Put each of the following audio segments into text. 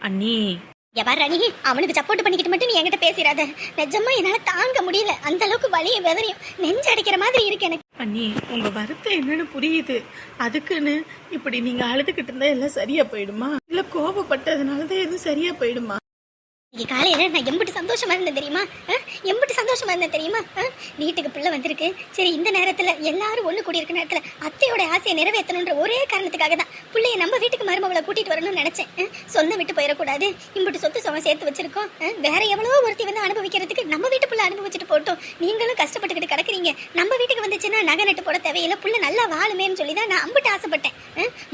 அண்ணி எவர் அணி அவனுக்கு சப்போர்ட் பண்ணிக்கிட்டு மட்டும் நீ என்கிட்ட பேசிடாத. நிஜமா என்னால தாங்க முடியல. அந்த அளவுக்கு வலிய வெதறியும் நெஞ்சு அடைக்கிற மாதிரி இருக்கு எனக்கு. அண்ணி உங்க வருத்தம் என்னன்னு புரியுது. அதுக்குன்னு இப்படி நீங்க அழுதுகிட்டு இருந்தா எல்லாம் சரியா போயிடுமா? இல்ல கோபப்பட்டதுனாலதான் எதுவும் சரியா போயிடுமா? இன்னைக்கு காலையில நான் எம்பிட்டு சந்தோஷமா இருந்தேன் தெரியுமா? எம்பிட்டு சந்தோஷமா இருந்தேன் தெரியுமா? வீட்டுக்கு பிள்ளை வந்திருக்கு. சரி, இந்த நேரத்துல எல்லாரும் ஒண்ணு கூடி இருக்க நேரத்துல அத்தையோட ஆசையை நிறைவேற்றணுன்ற ஒரே காரணத்துக்காக தான் பிள்ளைய நம்ம வீட்டுக்கு மருமகளை கூட்டிட்டு வரணும்னு நினைச்சேன். சொந்தம் விட்டு போயிடக்கூடாது. இம்பிட்டு சொத்து சுகம் சேர்த்து வச்சிருக்கோம். வேற எவ்வளவோ ஒருத்தி வந்து அனுபவிக்கிறதுக்கு நம்ம வீட்டு பிள்ளை அனுபவிச்சுட்டு போட்டோம். நீங்களும் கஷ்டப்பட்டுக்கிட்டு கிடக்குறீங்க. நம்ம வீட்டுக்கு வந்துச்சுன்னா நகை நட்டு போட தேவையில்லை, புள்ள நல்லா வாழுமேன்னு சொல்லி தான் நான் அம்பிட்டு ஆசைப்பட்டேன்.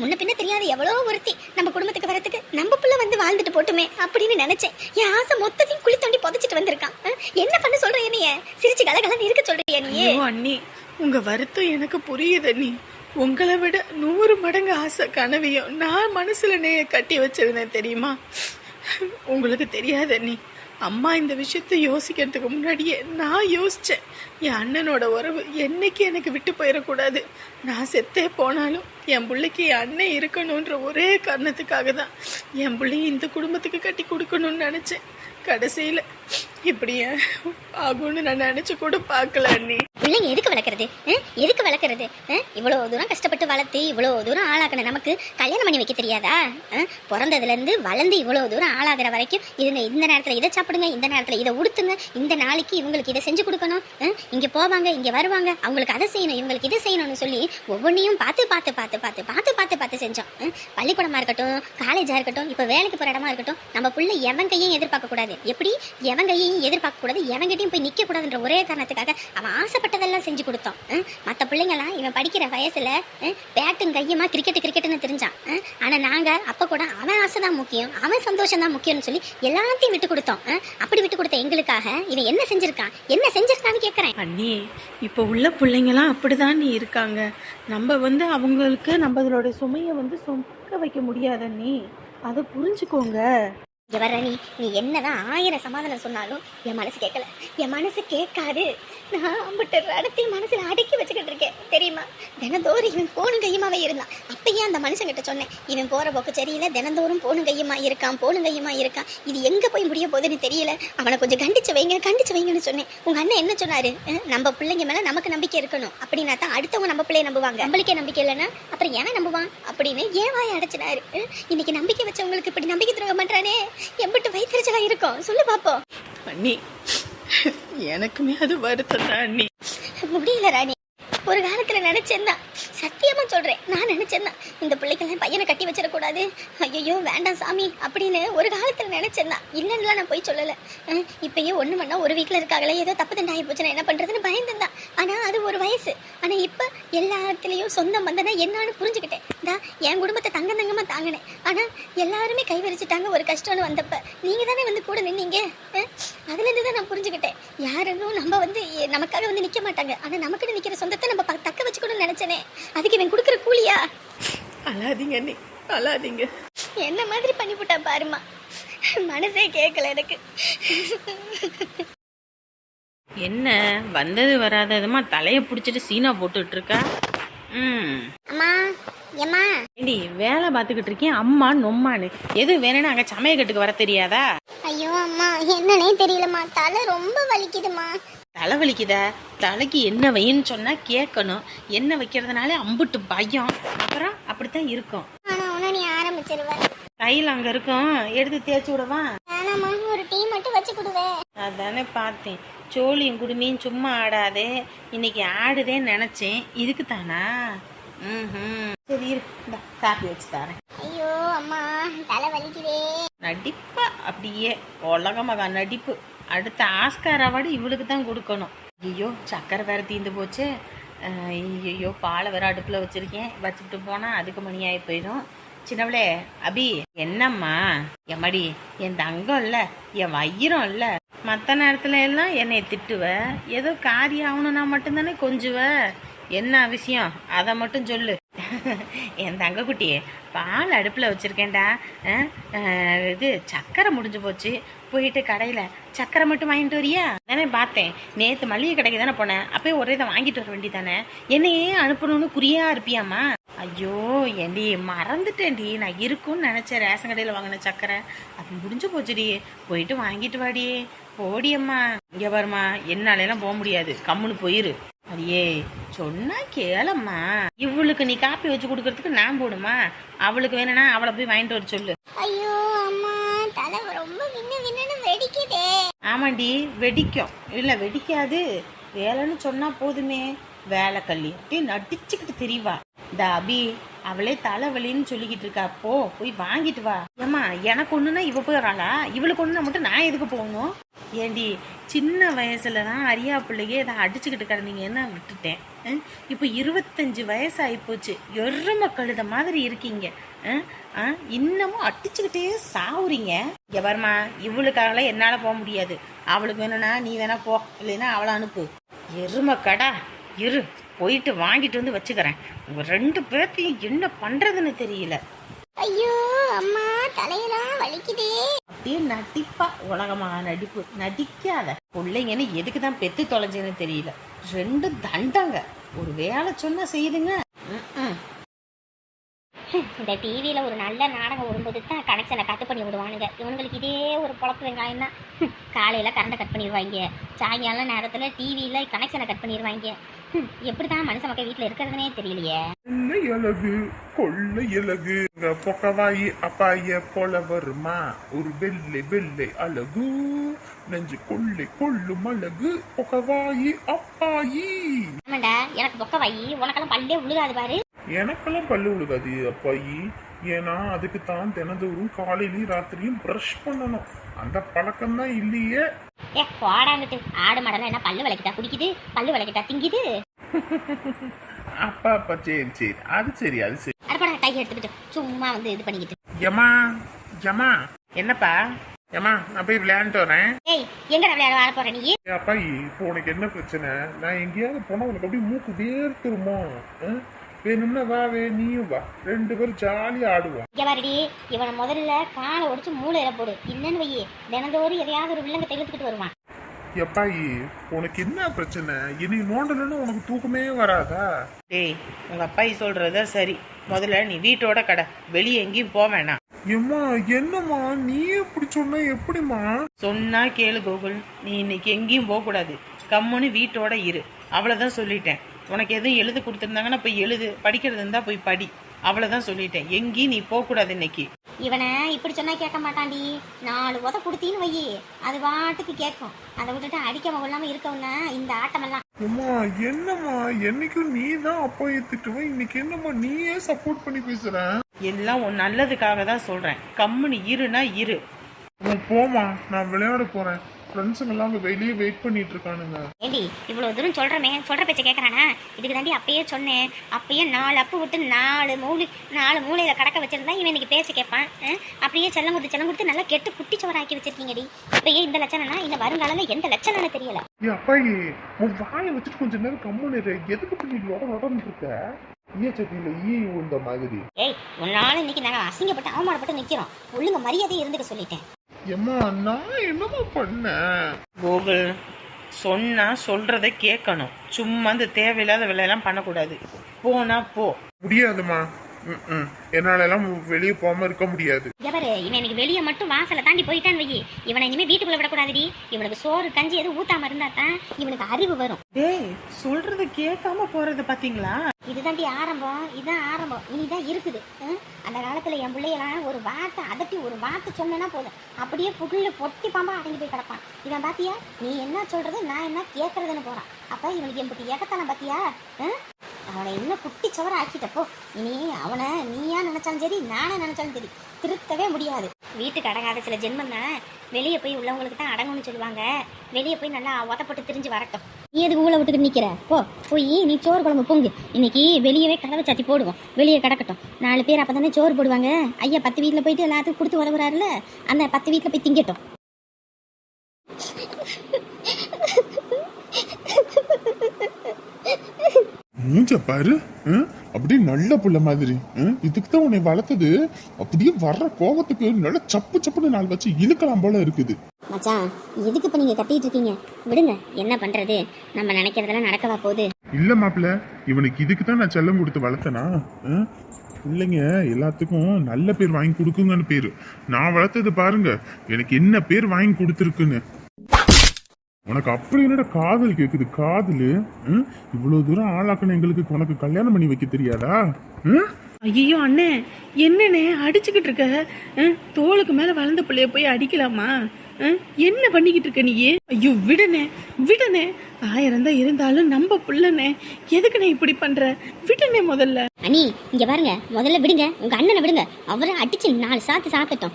முன்ன பின்ன தெரியாத எவ்வளோ ஒருத்தி நம்ம குடும்பத்துக்கு வரத்துக்கு நம்ம பிள்ளை வந்து வாழ்ந்துட்டு போட்டுமே அப்படின்னு நினைச்சேன். என் ஆசை மொத்தத்தையும் குழி தோண்டி புதைச்சிட்டு வந்திருக்கான். என்ன பண்ண சொல்றீங்க? நீ சிரிச்சு கலகலன்னு இருக்க சொல்றீங்க நீ? அண்ணி உங்க வருத்தம் எனக்கு புரியுது அண்ணி. உங்களை விட 100 மடங்கு ஆசை கனவையும் நான் மனசுல கட்டி வச்சிருந்தேன் தெரியுமா? உங்களுக்கு தெரியாது அண்ணி, அம்மா இந்த விஷயத்த யோசிக்கிறதுக்கு முன்னாடியே நான் யோசிச்சேன். என் அண்ணனோட உறவு என்னைக்கு எனக்கு விட்டு போயிடக்கூடாது. நான் செத்தே போனாலும் என் பிள்ளைக்கு என் அண்ணன் இருக்கணுன்ற ஒரே காரணத்துக்காக தான் என் பிள்ளைய இந்த குடும்பத்துக்கு கட்டி கொடுக்கணும்னு நினைச்சேன். கடைசியில இப்படி ஆகும்னு நான் நினைச்சு கூட பார்க்கல அண்ணி. பிள்ளைங்க எதுக்கு வளர்க்கறது? எதுக்கு வளர்க்கறது? இவ்வளவு தூரம் கஷ்டப்பட்டு வளர்த்து இவ்வளவு தூரம் ஆளாக்கின நமக்கு கல்யாணம் பண்ணி வைக்க தெரியாதா? பிறந்ததுல இருந்து வளர்ந்து இவ்வளவு தூரம் ஆளாகிற வரைக்கும் இதுங்க இந்த நேரத்துல இதை சாப்பிடுங்க, இந்த நேரத்துல இதை உடுத்துங்க, இந்த நாளைக்கு இவங்களுக்கு இதை செஞ்சு கொடுக்கணும், இங்க போவாங்க இங்க வருவாங்க, அவங்களுக்கு அதை செய்யணும் இவங்களுக்கு இதை செய்யணும்னு சொல்லி ஒவ்வொன்றையும் பார்த்து பார்த்து பார்த்து பார்த்து பார்த்து பார்த்து பார்த்து செஞ்சோம். பள்ளிக்கூடமா இருக்கட்டும், காலேஜா இருக்கட்டும், இப்ப வேலைக்கு போற இடமா இருக்கட்டும், நம்ம பிள்ளை எவன் கையும் எதிர்பார்க்க கூடாது. எப்படி எவன் கையையும் எதிர்பார்க்க கூடாது, எவன்கிட்டையும் போய் நிக்க கூடாதுன்ற ஒரே காரணத்துக்காக அவன் ஆசைப்பட்டதெல்லாம் செஞ்சு கொடுத்தோம். மற்ற பிள்ளைங்களாம் இவன் படிக்கிற வயசுல பேட்டும் கையுமா கிரிக்கெட்டுன்னு தெரிஞ்சான். ஆனா நாங்க அப்ப கூட அவன் ஆசைதான் முக்கியம், அவன் சந்தோஷம் தான் முக்கியம்னு சொல்லி எல்லாத்தையும் விட்டு கொடுத்தோம். அப்படி விட்டு கொடுத்த எங்களுக்காக இவன் என்ன செஞ்சிருக்கான்னு கேட்கறேன். அண்ணி இப்ப உள்ள பிள்ளைங்களாம் அப்படிதான் நீ இருக்காங்க. நம்ம அவங்களுக்கு நம்மளோட சுமையை சுமக்க வைக்க முடியாத நீ அதை புரிஞ்சுக்கோங்க. ஜவரணி, நீ என்னதான் 1000 சமாதானம் சொன்னாலும் என் மனசு கேட்கல, என் மனசு கேட்காது. நான் அம்பிட்டு அடத்தையும் மனசுல அடக்கி வச்சுக்கிட்டு இருக்கேன் தெரியுமா? தினந்தோறும் இவன் போனும் கையுமாவே இருந்தான். அப்பயே அந்த மனுஷங்கிட்ட சொன்னேன், இவன் போற போக்கு சரியில்லை, தினந்தோறும் போனும் கையுமா இருக்கான், இது எங்க போய் முடிய போகுதுன்னு தெரியல, அவனை கொஞ்சம் கண்டிச்சு வைங்கன்னு சொன்னேன். உங்க அண்ணன் என்ன சொன்னாரு? நம்ம பிள்ளைங்க மேல நமக்கு நம்பிக்கை இருக்கணும், அப்படின்னா தான் அடுத்தவங்க நம்ம பிள்ளைய நம்புவாங்க. நம்மளுக்கே நம்பிக்கை இல்லைன்னா அப்புறம் ஏன் நம்புவான் அப்படின்னு ஏன் வாய அடைச்சினாரு. இன்னைக்கு நம்பிக்கை வச்சவங்களுக்கு இப்படி நம்பிக்கை துரோகம் பண்றானே, எம்பிட்டு வயிற்றுச்சலா இருக்கும் சொல்லு பாப்போம். அண்ணி எனக்குமே அது வருத்தம் தான் அண்ணி. முடியல ராணி, ஒரு காலத்துல நினைச்சேன்னா, சத்தியமா சொல்றேன், நான் நினைச்சேன்னா இந்த பிள்ளைக்கெல்லாம் பையனை கட்டி வச்சிடக்கூடாது, ஐயோ வேண்டாம் சாமி அப்படின்னு ஒரு காலத்துல நினைச்சேன்னா. இல்லைன்னா நான் போய் சொல்லல. இப்பயே ஒண்ணு பண்ணா ஒரு வீட்டுல இருக்காங்களே, ஏதோ தப்பு தண்டாகி போச்சுன்னா என்ன பண்றதுன்னு பயந்துதான். ஆனா அது ஒரு வயசு. ஆனா இப்ப எல்லா இடத்துலயும் சொந்தம் வந்தனா என்னன்னு புரிஞ்சுக்கிட்டேன். என் குடும்பத்தை தங்கமா தாங்கினேன். ஆனா எல்லாருமே கைவரிச்சுட்டாங்க ஒரு கஷ்டம்னு வந்தப்ப. நீங்க தானே கூட நின்னீங்க. அதுல இருந்து தான் நான் புரிஞ்சுக்கிட்டேன், யாரும் நம்ம நமக்காக நிக்க மாட்டாங்க. ஆனா நமக்குன்னு நிக்கிற சொந்தத்தை நம்ம தக்க வச்சுக்கணும்னு நினைச்சேனே, அதுக்கு இவன் கொடுக்குற கூலியா? அழாதீங்க அண்ணி, அழாதீங்க. என்ன மாதிரி பண்ணிவிட்டா பாருமா, மனசே கேட்கல எனக்கு. என்ன வந்தது வராததுமா தலைய புடிச்சிட்டு சீனா போட்டுட்டு இருக்கா? அம்மா ஏம்மா ஏண்டி வேலை பார்த்துக்கிட்டு இருக்கேன் அம்மா நொம்மானு எது வேணும்னு அங்கே சமயக்கட்டுக்கு வர தெரியாதா? ஐயோ அம்மா என்னன்னே தெரியலம்மா, தலை ரொம்ப வலிக்குதுமா. தலை வலிக்குதா? தலைக்கு என்ன வைன்னு சொன்னா கேட்கணும். என்ன வைக்கிறதுனால அம்புட்டு பயம், அப்புறம் அப்படித்தான் இருக்கும். ஆனா உன நீ ஆரம்பிச்சிருவ. கையில் அங்க இருக்கும், எடுத்து தேய்ச்சி விடவா? ஆனாமா ஒரு டீ மட்டும் வச்சு கொடுவேன். அதானே பார்த்தேன். சோழியும் குடுமியும் சும்மா ஆடாதே, இன்னைக்கு ஆடுதேன்னு நினைச்சேன். இதுக்கு தானா? சரி இரு, காப்பி வச்சு தரேன். ஐயோ அம்மா தலை வலிக்குதே. நடிப்பா அப்படியே உலகமாக நடிப்பு. அடுத்த ஆஸ்கார் அவார்டு இவளுக்கு தான் கொடுக்கணும். ஐயோ சக்கரை வேற தீந்து போச்சு. ஐயோ பாலை வேற அடுப்பில் வச்சிருக்கேன், வச்சுட்டு போனால் அதுக்கு மணி ஆகி போயிடும். சின்னவளே அபி, என்னம்மா? எம்மாடி என் தங்கம் இல்லை, என் வயிறம் இல்லை. மற்ற நேரத்துல எல்லாம் என்னை திட்டுவ, ஏதோ காரியம் ஆகணும்னா மட்டும்தானே கொஞ்சுவ. என்ன விஷயம் அதை மட்டும் சொல்லு. என் தங்கக்குட்டி பால் அடுப்பில் வச்சுருக்கேன்டா. இது சக்கரை முடிஞ்சு போச்சு, போயிட்டு கடையில் சக்கரை மட்டும் வாங்கிட்டு வரியா? தானே பார்த்தேன், நேற்று மளிகை கடைக்கு தானே போனேன், அப்போயே ஒரே இதை வாங்கிட்டு வர வேண்டி தானே. என்னையே அனுப்பணும்னு குறியா இருப்பியாம்மா? ஐயோ ஏண்டி மறந்துட்டேன்டி, நான் இருக்குன்னு நினச்சேன் ரேஷன் கடையில் வாங்கின சக்கரை, அது முடிஞ்சு போச்சுடி. போயிட்டு வாங்கிட்டு வாடி. போடியம்மா. இங்கே பாருமா, என்னாலெல்லாம் போக முடியாது, கம்முன்னு போயிரு. அடியே சொன்னா கேளம்மா. இவளுக்கு நீ காப்பி வச்சு கொடுக்கறதுக்கு நான் போடுமா? அவளுக்கு வேணும்னா அவளை போய் வாங்கிட்டு வர சொல்லு. ஐயோ அம்மா, தலை ரொம்ப வின்னு வெடிக்குதே. ஆமாண்டி வெடிக்கும். இல்லை வெடிக்காது, வேலைன்னு சொன்னா போதுமே. வேலை கள்ளி அப்படியே நடிச்சுக்கிட்டு தெரியவா. இந்த அபி அவளே தலைவலின்னு சொல்லிக்கிட்டு இருக்கா, போய் வாங்கிட்டு வா. ஏம்மா எனக்கு ஒண்ணுன்னா இவ போயிடறாளா? இவளுக்கு ஒண்ணுனா மட்டும் நான் எதுக்கு போகணும்? ஏண்டி சின்ன வயசுல தான் அரியா பிள்ளையே இதை அடிச்சுக்கிட்டு கிடந்தீங்கன்னு விட்டுட்டேன். இப்போ 25 வயசு ஆகிப்போச்சு, எருமை கழுத மாதிரி இருக்கீங்க. இன்னமும் அடிச்சுக்கிட்டே சாவுறீங்க. எவர்மா இவளுக்காகலாம் என்னால் போக முடியாது. அவளுக்கு வேணும்னா நீ வேணா போ, இல்லைன்னா அவளை அனுப்பு. எருமை கடா இரு, போயிட்டு வாங்கிட்டு வந்து வச்சுக்கிறேன். உங்க 2 பேர்த்தையும் என்ன பண்றதுன்னு தெரியல. ஐயோ அம்மா, தலையெல்லாம் வலிக்குதே. அப்படியே நடிப்பா, உலகமா நடிப்பு. நடிக்காத பிள்ளைங்கன்னு எதுக்கு தான் பெத்து தொலைஞ்சேன்னு தெரியல. 2 தண்டங்க, ஒரு வேலை சொன்னா செய்யுதுங்க. இந்த டிவியில ஒரு நல்ல நாடகம் வரும்போது தான் கனெக்ஷனை கட் பண்ணி விடுவானுங்க. இவனுங்களுக்கு இதே ஒரு பொழப்பு வெங்காயம் தான். காலையில கரண்டை கட் பண்ணிடுவாங்க, சாயங்காலம் நேரத்துல டிவியில கனெக்ஷனை கட் பண்ணிடுவாங்க. எப்படி தான் மனுஷ மக்கள் வீட்டுல இருக்கிறதுனே தெரியலையே. இலகு கொள்ளை இலகு பொக்கவாயி அப்பாய போல வருமா, ஒரு வெள்ளை வெள்ளை அழகு நெஞ்சு கொள்ளை கொள்ளும் அழகு பொக்கவாயி அப்பாயி. ஆமாண்டா, எனக்கு பொக்க வாயி, உனக்கெல்லாம் பல்லே உழுகாது பாரு. எனக்கெல்லாம் பல்லு விழுகாது அப்பாயி, ஏன்னா அதுக்கு தான் தினந்தோறும் காலையிலயும் ராத்திரியும் பிரஷ் பண்ணணும். அந்த பழக்கம் தான் இல்லையே. போடாங்கிட்டு ஆடு மாடெல்லாம் என்ன பல்லு விளக்கிட்டா குடிக்குது, பல்லு விளக்கிட்டா திங்குது. அப்பா அப்பா சரி சரி, அது சரி அது சரி. அடப்படா, கை எடுத்துக்கிட்டு சும்மா வந்து இது பண்ணிக்கிட்டு. யமா யமா, என்னப்பா? ஏமா நான் போய் விளையாண்டு வரேன். ஏய், எங்கடா விளையாட வர போற நீ? அப்பாயி இப்போ உனக்கு என்ன பிரச்சனை? நான் எங்கேயாவது போனா உனக்கு அப்படியே மூக்கு வேர்த்துருமோ? வேணும்னா வா, நீயும் வா, 2 பேரும் ஜாலியா ஆடுவோம். இங்க பாருடி, இவனை முதல்ல காலை ஒடிச்சு மூளையில போடு. இல்லன்னு வையே, தினந்தோறும் எதையாவது ஒரு வில்லங்க தெளித்துக்கிட்டு வருவான். எப்பாயி உனக்கு என்ன பிரச்சனை? இனி நோண்டலன்னு உனக்கு தூக்கமே வராதா? டேய், உங்க அப்பாயி சொல்றத சரி, முதல்ல நீ வீட்டோட கடை, வெளியே எங்கேயும் போக வேணாம். எம்மா என்னம்மா நீ எப்படி சொன்ன? எப்படிமா சொன்னா கேளு கோகுல், நீ இன்னைக்கு எங்கேயும் போக கூடாது, கம்முன்னு வீட்டோட இரு. அவ்வளவுதான் சொல்லிட்டேன். உனக்கு எதுவும் எழுத கொடுத்துருந்தாங்கன்னா போய் எழுது, படிக்கிறது இருந்தா போய் படி. அவ்வளவுதான் சொல்லிட்டேன். எங்கேயும் நீ போக கூடாது இன்னைக்கு. இவனை இப்படி சொன்னா கேட்க மாட்டான்டி. 4 உத கொடுத்தின்னு வையே, அது பாட்டுக்கு கேட்கும். அதை விட்டுட்டு அடிக்காம கொள்ளாம இருக்கவுன்னா இந்த ஆட்டமெல்லாம். அம்மா என்னம்மா, என்னைக்கும் நீ தான் அப்பாயை திட்டுவேன், இன்னைக்கு என்னம்மா நீயே சப்போர்ட் பண்ணி பேசுற? எல்லாம் உன் நல்லதுக்காக தான் சொல்றேன். கம்முன்னு இருனா இரு. போமா, நான் விளையாட போறேன். ஃப்ரெண்ட்ஸுங்க எல்லாம் அங்க வெளியே வெயிட் பண்ணிட்டு இருக்கானுங்க. ஏண்டி இவ்வளவு தூரம் சொல்றமே, சொல்ற பேச்ச கேட்கறானா? இதுக்கு தாண்டி அப்பயே சொன்னேன். அப்பயே 4 அப்பு விட்டு 4 மூளையில கடக்க வச்சிருந்தா இவன் இன்னைக்கு பேச்ச கேட்பான். அப்படியே செல்லம் கொடுத்து நல்லா கெட்டு குட்டி சவராக்கி வச்சிருக்கீங்கடி. இப்பயே இந்த லட்சணம்னா இந்த வருங்காலத்துல எந்த லட்சணம்னு தெரியல. அப்பாயி உன் வாயை வச்சுட்டு கொஞ்ச நேரம் கம்முன்னு எதுக்கு பண்ணி லொடன்னு இருக்க? ஈச்சட்டியில இந்த மாதிரி. ஏய், உன்னால இன்னைக்கு நாங்க அசிங்கப்பட்டு அவமானப்பட்டு நிக்கிறோம். ஒழுங்க மரியாதை இருந்துக்க சொல்லிட்டேன். எம்மா நான் என்னமா பண்ணேன்? கோகுல், சொன்னா சொல்றதை கேட்கணும். சும்மா இந்த தேவையில்லாத வேலையெல்லாம் பண்ணக்கூடாது. போனா போ. முடியாதுமா, என்னால எல்லாம் வெளியே போகாம இருக்க முடியாது. எவரு இவன் எனக்கு வெளியே மட்டும் வாசலை தாண்டி போயிட்டான்னு வையே, இவனை இனிமே வீட்டுக்குள்ள விடக்கூடாதுடி. இவனுக்கு சோறு கஞ்சி எதுவும் ஊத்தாம இருந்தா தான் இவனுக்கு அறிவு வரும். டேய், சொல்றது கேட்காம போறது பாத்தீங்களா? இதுதாண்டி ஆரம்பம், இதுதான் ஆரம்பம், இனிதான் இருக்குது. அந்த காலத்துல என் பிள்ளையெல்லாம் ஒரு வார்த்தை அதட்டி ஒரு வார்த்தை சொன்னா போதும், அப்படியே புகுள்ள பொட்டி பாம்பா அடங்கி போய் கிடப்பான். இவன் பாத்தியா, நீ என்ன சொல்றது நான் என்ன கேட்கறதுன்னு போறான். அப்ப இவனுக்கு எம்பட்டி ஏகத்தான பாத்தியா? அவனை இன்னும் குட்டி சவர ஆக்கிட்டப்போ இனி அவனை நீயா நினைச்சாலும் சரி, நானே நினைச்சாலும் சரி, திருத்தவே முடியாது. வீட்டுக்கு அடங்காத சில ஜென்மம் தான் வெளியே போய் உள்ளவங்களுக்கு தான் அடங்கும்னு சொல்லுவாங்க. வெளியே போய் நல்லா உதப்பட்டு திரிஞ்சு வரட்டும். நீ எதுக்கு ஊழ விட்டுட்டு நிக்கிற? போய் நீ சோறு குழம்பு பொங்கு. இன்னைக்கு வெளியவே கதவை சாத்தி போடுவோம், வெளியே கிடக்கட்டும். 4 பேர் அப்பதானே சோறு போடுவாங்க. ஐயா 10 வீட்டுல போயிட்டு எல்லாத்துக்கும் கொடுத்து உதவுறாருல, அந்த 10 வீட்டுல போய் திங்கட்டும். மூஞ்ச பாரு. அப்படியே நல்ல புள்ள மாதிரி. இதுக்கு தான் உன்னை வளர்த்தது. அப்படியே வர்ற கோபத்துக்கு நல்ல சப்பு சப்புன்னு நாள் வச்சு இழுக்கலாம் போல இருக்குது. மச்சான் எதுக்கு இப்ப நீங்க கத்திட்டு இருக்கீங்க? விடுங்க, என்ன பண்றது, நம்ம நினைக்கிறதெல்லாம் நடக்கவா போகுது. இல்ல மாப்பிள்ள, இவனுக்கு இதுக்கு தான் நான் செல்லம் கொடுத்து வளர்த்தனா? பிள்ளைங்க எல்லாத்துக்கும் நல்ல பேர் வாங்கி கொடுக்குங்கன்னு பேரு. நான் வளர்த்தது பாருங்க எனக்கு என்ன பேர் வாங்கி கொடுத்துருக்குன்னு. உனக்கு அப்படி என்னடா காதல் கேக்குது? காதல் இவ்வளவு தூரம் ஆளாக்கணும் எங்களுக்கு. உனக்கு கல்யாணம் பண்ணி வைக்க தெரியாதா? ஐயோ அண்ணே, என்னண்ணே அடிச்சுக்கிட்டு இருக்க? தோளுக்கு மேல வளர்ந்த பிள்ளைய போய் அடிக்கலாமா? என்ன பண்ணிக்கிட்டு இருக்க நீயே? ஐயோ விடுனே விடுனே, 1000 தான் இருந்தாலும் நம்ம புள்ளனே, எதுக்குண்ணே இப்படி பண்ற? விடுனே முதல்ல. அண்ணி இங்க பாருங்க, முதல்ல விடுங்க, உங்க அண்ணனை விடுங்க. அவரை அடிச்சு 4 சாத்து சாத்தட்டும்.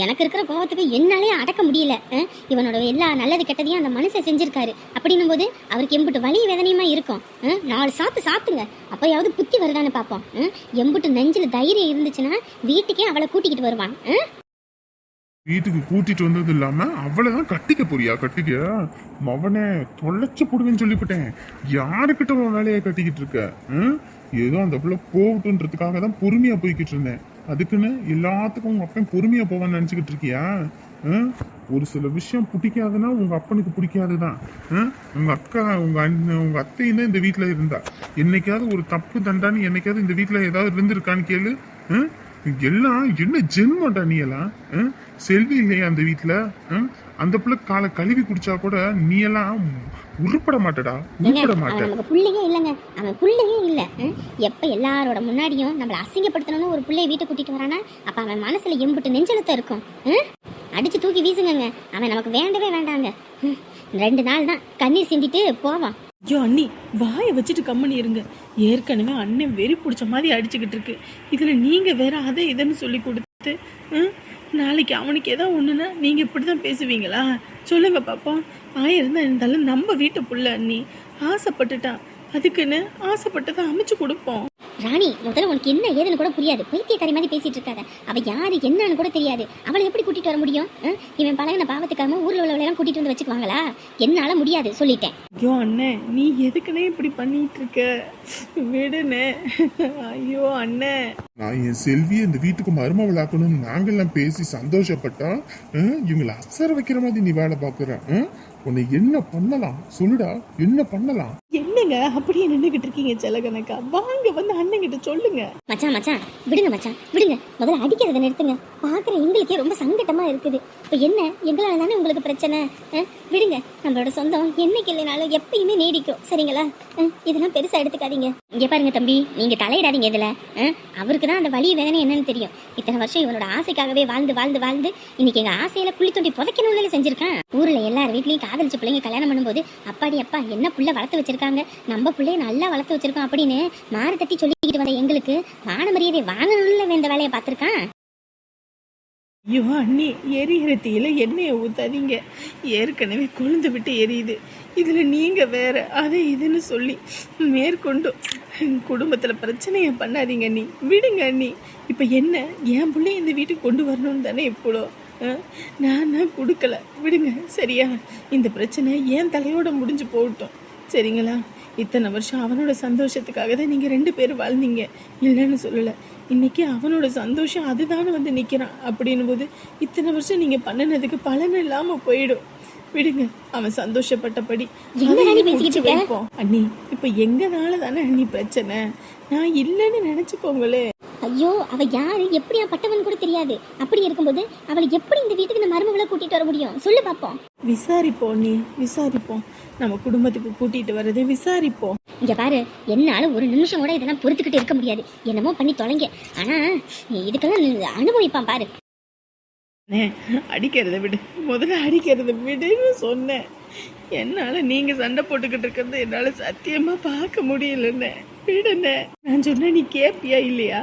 எனக்கு இருக்கிற கோபத்துக்கு என்னாலே அடக்க முடியல. இவனோட எல்லா நல்லது கெட்டதையும் அந்த மனுஷன் செஞ்சிருக்காரு. அப்படின்னும் போது அவருக்கு எம்பிட்டு வலி வேதனையுமா இருக்கும். 4 சாத்து சாத்துங்க, அப்பயாவது புத்தி வருதான்னு பாப்போம். எம்பிட்டு நெஞ்சில தைரியம் இருந்துச்சுன்னா வீட்டுக்கே அவளை கூட்டிக்கிட்டு வருவான். வீட்டுக்கு கூட்டிட்டு வந்தது இல்லாம அவளைதான் கட்டிக்க போறியா? கட்டிக்க மவனே தொலைச்சு போடுவேன்னு சொல்லிவிட்டேன். யாருக்கிட்ட உன் வேலையை கட்டிக்கிட்டு இருக்க? ஏதோ அந்த பிள்ளை போகட்டுன்றதுக்காக தான் பொறுமையா போய்கிட்டு இருந்தேன். அதுக்குன்னு எல்லாத்துக்கும் உங்க அப்பன் பொறுமையா போவான்னு நினைச்சுக்கிட்டு இருக்கியா? ஒரு சில விஷயம் பிடிக்காதுன்னா உங்க அப்பனுக்கு பிடிக்காதுதான். உங்க அக்கா உங்க அண்ணன் உங்க அத்தையும் தான் இந்த வீட்டுல இருந்தா. என்னைக்காவது ஒரு தப்பு தண்டான்னு என்னைக்காவது இந்த வீட்டுல ஏதாவது இருந்திருக்கான்னு கேளு. எல்லாம் என்ன ஜென்மடா நீ எல்லாம்? செல்வி இல்லையா அந்த வீட்டுல? அந்த பிள்ளை காலை கழுவி குடிச்சா கூட நீ எல்லாம் உருப்பட மாட்டடா, உருப்பட மாட்ட. நமக்கு புள்ளையே இல்லைங்க, அவன் புள்ளையே இல்ல. எப்ப எல்லாரோட முன்னாடியும் நம்மள அசிங்கப்படுத்தணும்னு ஒரு பிள்ளைய வீட்டை கூட்டிட்டு வரானா, அப்ப அவன் மனசுல எம்பிட்டு நெஞ்செழுத்த இருக்கும். அடிச்சு தூக்கி வீசுங்க, அவன் நமக்கு வேண்டவே வேண்டாங்க. 2 நாள் தான் கண்ணீர் சிந்திட்டு போவான். ஐயோ அண்ணி, வாயை வச்சுட்டு கம்மனி இருங்க. ஏற்கனவே அண்ணன் வெறி பிடிச்ச மாதிரி அடிச்சுக்கிட்டு இருக்கு. இதுல நீங்க வேற அதை இதுன்னு சொல்லி கொடுத்து நாளைக்கு அவனுக்கு ஏதோ ஒண்ணுன்னா நீங்க இப்படிதான் பேசுவீங்களா? சொல்லுங்க பாப்போம். 1000 தான் இருந்தாலும் நம்ம வீட்டு புள்ள அண்ணி ஆசைப்பட்டுட்டான். அதுக்குன்னு ஆசைப்பட்டதை அமைச்சு கொடுப்போம். ராணி, முதல்ல உனக்கு என்ன ஏதுன்னு கூட புரியாது. பைத்தியக்காரி மாதிரி பேசிட்டு இருக்காத. அவ யாரு என்னன்னு கூட தெரியாது. அவளை எப்படி கூட்டிட்டு வர முடியும்? இவன் பழகின பாவத்துக்காம ஊர்ல உள்ளவளை எல்லாம் கூட்டிட்டு வந்து வச்சுக்குவாங்களா? என்னால முடியாது, சொல்லிட்டேன். ஐயோ அண்ணே, நீ எதுக்குன்னே இப்படி பண்ணிட்டு இருக்க? விடுனே. ஐயோ அண்ணே, நான் என் செல்வியை இந்த வீட்டுக்கு மருமவளாக்கணும்னு நாங்கெல்லாம் பேசி சந்தோஷப்பட்டா இவங்களை அசர வைக்கிற மாதிரி நீ வேலை பாக்குற. உன்னை என்ன பண்ணலாம் சொல்லுடா, என்ன பண்ணலாம்? என்னங்க அப்படியே நின்றுகிட்டு இருக்கீங்க செலகனக்கா? வாங்க வந்து அண்ணன் கிட்ட சொல்லுங்க. மச்சான் மச்சான் விடுங்க, மச்சான் விடுங்க. முதல்ல அடிக்கிறத நிறுத்துங்க. பாக்குற எங்களுக்கே ரொம்ப சங்கட்டமா இருக்குது. இப்ப என்ன, எங்களால தானே உங்களுக்கு பிரச்சனை? விடுங்க, நம்மளோட சொந்தம் என்னைக்கு இல்லைனாலும் எப்பயுமே நீடிக்கும், சரிங்களா? இதெல்லாம் பெருசா எடுத்துக்காதீங்க. இங்க பாருங்க தம்பி, நீங்க தலையிடாதீங்க இதுல. அவருக்கு தான் அந்த வலி வேதனை என்னன்னு தெரியும். இத்தனை வருஷம் இவனோட ஆசைக்காகவே வாழ்ந்து வாழ்ந்து வாழ்ந்து இன்னைக்கு எங்க ஆசையில குழி தோண்டி புதைக்கணும்னு செஞ்சிருக்கான். ஊர்ல எல்லார் வீட்லயும் காதலிச்ச பிள்ளைங்க கல்யாணம் பண்ணும்போது அப்பாடி அப்பா என்ன புள்ள வளர்த்து வச்சிருக்காங்க, நம்ம பிள்ளைய நல்லா வளர்த்து வச்சிருக்கோம் அப்படின்னு மாறு தட்டி சொல்லிக்கிட்டு வந்த எங்களுக்கு மான மரியாதை வாங்கணும்ல இந்த வேலையை பார்த்திருக்கான். ஐயோ அண்ணி, எரியிற தீயில எண்ணெயை ஊத்தாதீங்க. ஏற்கனவே கொழுந்து விட்டு எரியுது. இதுல நீங்க வேற அதை இதுன்னு சொல்லி மேற்கொண்டு குடும்பத்துல பிரச்சனைய பண்ணாதீங்க அண்ணி. விடுங்க அண்ணி. இப்ப என்ன, என் பிள்ளை இந்த வீட்டுக்கு கொண்டு வரணும்னு தானே இவ்வளோ நான் கொடுக்கல. விடுங்க சரியா? இந்த பிரச்சனை என் தலையோட முடிஞ்சு போகட்டும், சரிங்களா? இத்தனை வருஷம் அவனோட சந்தோஷத்துக்காக தான் நீங்க 2 பேரும் வாழ்ந்தீங்க, இல்லைன்னு சொல்லல. இன்னைக்கு அவனோட சந்தோஷம் அதுதானே வந்து நிக்கிறான். அப்படின்னும் போது இத்தனை வருஷம் நீங்க பண்ணினதுக்கு பலன் இல்லாம போயிடும். விடுங்க, அவன் சந்தோஷப்பட்டபடி அண்ணி. இப்ப எங்கனால தானே அண்ணி பிரச்சனை, நான் இல்லைன்னு நினைச்சுக்கோங்களே. ஐயோ, அவ யாரு எப்படியா பட்டவன் கூட தெரியாது. அப்படி இருக்கும்போது அவளை எப்படி இந்த வீட்டுக்கு இந்த மருமகளை கூட்டிட்டு வர முடியும்? சொல்லு பாப்போம். விசாரிப்போம் நீ, விசாரிப்போம். நம்ம குடும்பத்துக்கு கூட்டிட்டு வர்றது விசாரிப்போம். இங்க பாரு, என்னால ஒரு நிமிஷம் கூட இதெல்லாம் பொறுத்துக்கிட்டு இருக்க முடியாது. என்னமோ பண்ணி தொலைங்க. ஆனா இதுக்கெல்லாம் அனுபவிப்பான் பாரு. அடிக்கிறத விடு, முதல்ல அடிக்கிறத விடுன்னு சொன்னேன். என்னால நீங்க சண்டை போட்டுக்கிட்டு இருக்கிறது என்னால சத்தியமா பார்க்க முடியலன்னு. விடுனே. நான் சொன்ன நீ கேப்பியா இல்லையா?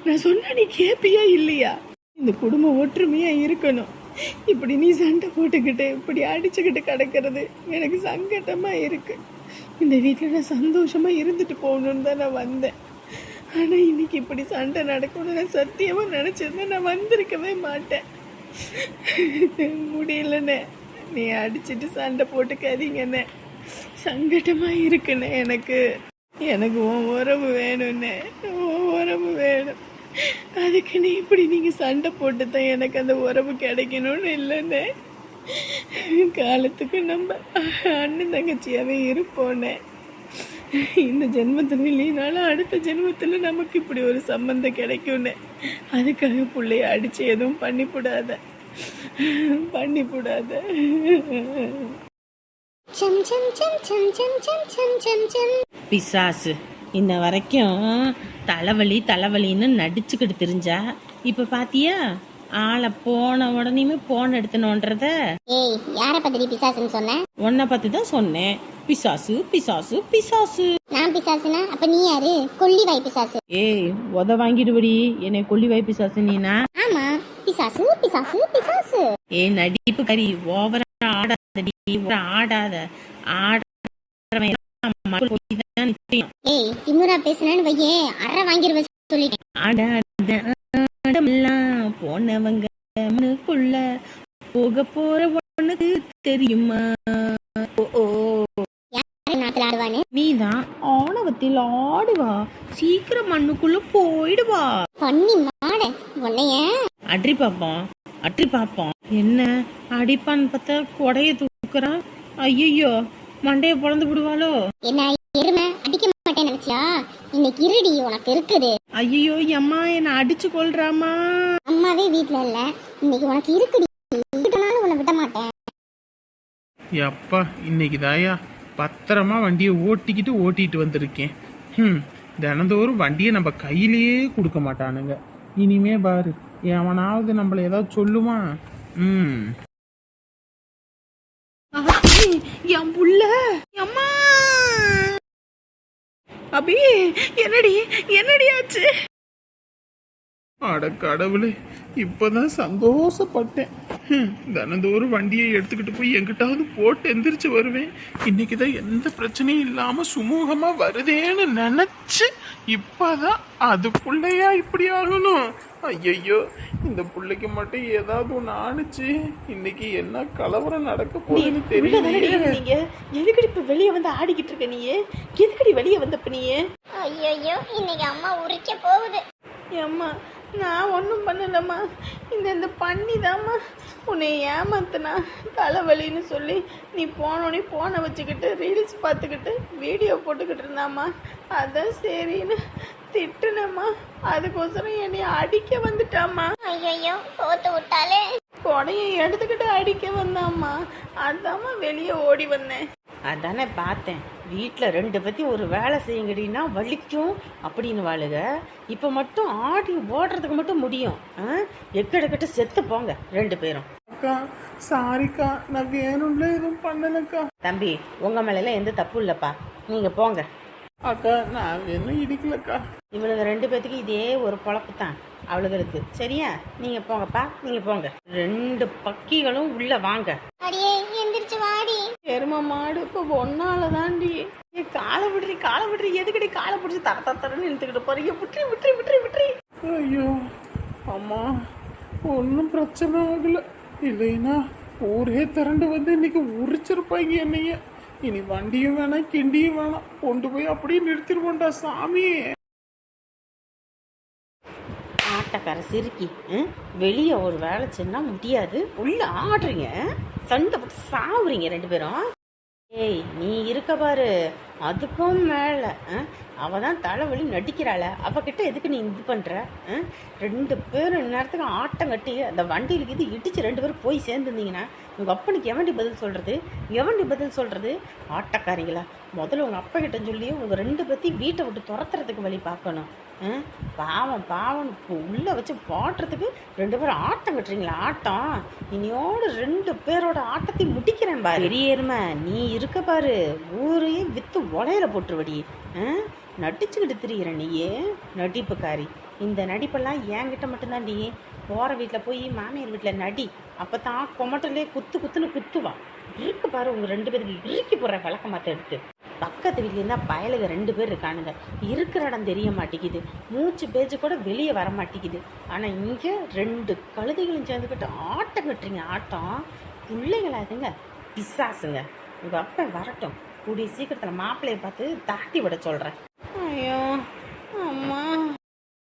நான் சொன்ன நீ கேப்பியா இல்லையா? இந்த குடும்பம் ஒற்றுமையா இருக்கணும். இப்படி நீ சண்டை போட்டுக்கிட்டு இப்படி அடிச்சுக்கிட்டு கிடக்கிறது எனக்கு சங்கட்டமா இருக்கு. இந்த வீட்டுல நான் சந்தோஷமா இருந்துட்டு போகணும்னு தான் நான் வந்தேன். ஆனா இன்னைக்கு இப்படி சண்டை நடக்கணும்னு நான் சத்தியமா நினைச்சிருந்தேன். நான் வந்திருக்கவே மாட்டேன். முடியலண்ணே, நீ அடிச்சுட்டு சண்டை போட்டுக்காதீங்கண்ணே. சங்கட்டமா இருக்குண்ணே எனக்கு. எனக்கு உன் உறவு வேணும்னே, உன் உறவு வேணும். அதுக்கு நீ இப்படி நீங்கள் சண்டை போட்டு தான் எனக்கு அந்த உறவு கிடைக்கணும்னு இல்லைன்னே. காலத்துக்கு நம்ம அண்ணன் தங்கச்சியாவே இருப்போனே. இந்த ஜென்மத்தில் இல்லைனாலும் அடுத்த ஜென்மத்தில் நமக்கு இப்படி ஒரு சம்பந்தம் கிடைக்கும்னே. அதுக்காக பிள்ளைய அடித்து எதுவும் பண்ணிவிடாத. பிசாசு இன்ன வரைக்கும் தலைவலி தலைவலின்னு நடிச்சுக்கிட்டு தெரிஞ்சா இப்ப பாத்தியா ஆளை போன உடனேயுமே போன் எடுத்தனோன்றத. ஏய், யாரை பத்தி பிசாசுன்னு சொன்ன? உன்னை பத்தி தான் சொன்னேன். பிசாசு பிசாசு பிசாசு. நான் பிசாசுனா அப்ப நீ யாரு? கொல்லிவாய் பிசாசு. ஏய் உத வாங்கிடுபடி என்னை கொல்லிவாய் பிசாசு நீனா? ஆமா, பிசாசு பிசாசு பிசாசு. ஏய் நடிப்பு கறி ஓவரா ஆடாதடி, ஆடாத ஆடுறவன் தான் நிச்சயம். ஏய், திமுறா பேசுனேன்னு வையே அற வாங்கிருவ சொல்லிட்டேன். ஆடாத ஆடமெல்லாம் போனவங்க மனுக்குள்ள போக போற உனக்கு தெரியுமா? நாத்துல ஆடுவானு நீதான் ஆணவத்தில் ஆடுவா, சீக்கிரம் மண்ணுக்குள்ள போயிடுவா. பண்ணி மாட உன்னைய அட்ரி பாப்போம். என்ன அடிப்பான்னு பார்த்தா கொடைய தூக்குறான். ஐயோ மண்டைய பொழந்து விடுவாளோ? என்ன எருமை அடிக்க மாட்டேன்னு நினைச்சியா? இன்னைக்கு இருடி உனக்கு இருக்குது. ஐயோ அம்மா என்ன அடிச்சு கொள்றாமா. அம்மாவே வீட்டுல இல்ல, இன்னைக்கு உனக்கு இருக்குடி. உன்னை விட மாட்டேன். அப்பா இன்னைக்கு தாயா பத்திரமா வண்டியை ஓட்டிட்டு வந்திருக்கேன். தினந்தோறும் வண்டியை நம்ம கையிலேயே கொடுக்க மாட்டானுங்க. இனிமே பாரு எவனாவது நம்மள ஏதாவது சொல்லுவான். என் புள்ள அம்மா. அபி என்னடி ஆச்சு? அட கடவுளே, இப்பதான் சந்தோஷப்பட்டேன். தினந்தோறும் வண்டியை எடுத்துக்கிட்டு போய் எங்கிட்டாவது போட்டு எந்திரிச்சு வருவேன். இன்னைக்குதான் எந்த பிரச்சனையும் இல்லாம சுமூகமா வருதேன்னு நினைச்சு இப்பதான் அது புள்ளையா இப்படி ஆகணும். ஐயோ, இந்த புள்ளைக்கு மட்டும் ஏதாவது ஒண்ணு ஆணுச்சு, இன்னைக்கு என்ன கலவரம் நடக்க போகுதுன்னு தெரியல. நீங்க எதுக்கடி இப்ப வெளியே வந்து ஆடிக்கிட்டு இருக்க? நீயே எதுக்கடி வெளியே வந்தப்ப நீயே? ஐயோ, இன்னைக்கு அம்மா உரிக்க போகுது. அம்மா நான் ஒன்றும் பண்ணலம்மா. இந்த பண்ணிதாம்மா உன்னை ஏமாத்தினா. தலைவலின்னு சொல்லி நீ போனோடனே போனை வச்சுக்கிட்டு ரீல்ஸ் பார்த்துக்கிட்டு வீடியோ போட்டுக்கிட்டு இருந்தாம்மா. அதான் சரின்னு திட்டுனம்மா. அதுக்கோசரம் என்னை அடிக்க வந்துட்டாம்மா. ஐயோ, கோத்து விட்டாலே. கொடையை எடுத்துக்கிட்டு அடிக்க வந்தாம்மா. அதாம்மா வெளியே ஓடி வந்தேன். அதானே பார்த்தேன். வீட்டில் 2 பத்தி ஒரு வேலை செய்யுங்கடின்னா வலிக்கும் அப்படின்னு வாழுக. இப்போ மட்டும் ஆடி ஓடுறதுக்கு மட்டும் முடியும். எக்கடக்கிட்ட செத்து போங்க 2 பேரும். அக்கா சாரிக்கா, நான் வேணும்ல எதுவும் பண்ணலக்கா. தம்பி உங்க மேல எந்த தப்பு இல்லப்பா, நீங்க போங்க. அக்கா நான் வேணும் இடிக்கலக்கா. இவளுங்க 2 பேத்துக்கு இதே ஒரு பொழப்பு தான் அவளுகளுக்கு. சரியா? நீங்க போங்கப்பா, நீங்க போங்க. 2 பக்கிகளும் உள்ள வாங்க. அடியே எந்திரிச்சு வாடி. எரும மாடு இப்போ ஒன்னால தாண்டி. காலை விடுறி எதுக்கடி காலை பிடிச்சி தரன்னு இழுத்துக்கிட்டு போறீங்க? விட்டுறி. ஐயோ அம்மா, ஒன்றும் பிரச்சனை ஆகல. இல்லைன்னா ஊரே திரண்டு வந்து இன்னைக்கு உரிச்சிருப்பாங்க என்னைய. இனி வண்டியும் வேணாம் கிண்டியும் வேணாம், கொண்டு போய் அப்படியே நிறுத்திடுவோண்டா சாமி. ஆட்டக்கார சிரிக்கி வெளியே ஒரு வேலை சென்னா முடியாது, உள்ள ஆடுறீங்க, சண்டை போட்டு சாவுறீங்க 2 பேரும். ஏய் நீ இருக்க பாரு, அதுக்கும் மேல அவ தான் தலைவலி நடிக்கிறாள, அவகிட்ட எதுக்கு நீ இது பண்ற? 2 பேரும் நேரத்துக்கு ஆட்டம் கட்டி அந்த வண்டியிலுக்கு இது இடிச்சு 2 பேரும் போய் சேர்ந்துருந்தீங்கன்னா உங்க அப்பனுக்கு எவண்டி பதில் சொல்றது? ஆட்டக்காரிங்களா, முதல்ல உங்க அப்பா கிட்ட சொல்லி உங்க 2 பத்தி வீட்டை விட்டு துரத்துறதுக்கு வழி பார்க்கணும். பாவம் உள்ள வச்சு பாட்டுறதுக்கு 2 பேரும் ஆட்டம் கட்டுறீங்களா? ஆட்டம் இனியோட 2 பேரோட ஆட்டத்தை முடிக்கிறேன் பாரு. பெரியேருமை நீ இருக்க பாரு, ஊரையே வித்து உலையில போட்டுருவடி. நடிச்சுக்கிட்டு திரியிற நீயே நடிப்புக்காரி. இந்த நடிப்பெல்லாம் என்கிட்ட மட்டும்தான். நீ போகிற வீட்டில் போய் மாமியார் வீட்டில் நடி, அப்போ தான் கொமட்டிலே குத்துன்னு குத்துவா. இருக்கு பாரு உங்கள் 2 பேருக்கு இறுக்கி போடுற விளக்கமாத்த எடுத்து. பக்கத்து வீட்லேருந்தா பயலுக 2 பேர் இருக்கானுங்க. இருக்கிற இடம் தெரிய மாட்டேங்குது, மூச்சு பேச்சு கூட வெளியே வர மாட்டேங்குது. ஆனால் இங்கே 2 கழுதைகளும் சேர்ந்துக்கிட்டு ஆட்டம் கட்டுறீங்க. ஆட்டம் பிள்ளைங்களா இதுங்க, பிசாசுங்க. உங்கள் அப்பா வரட்டும், கூடிய சீக்கிரத்தில் மாப்பிள்ளையை பார்த்து தாட்டி விட சொல்கிறேன். ஐயோ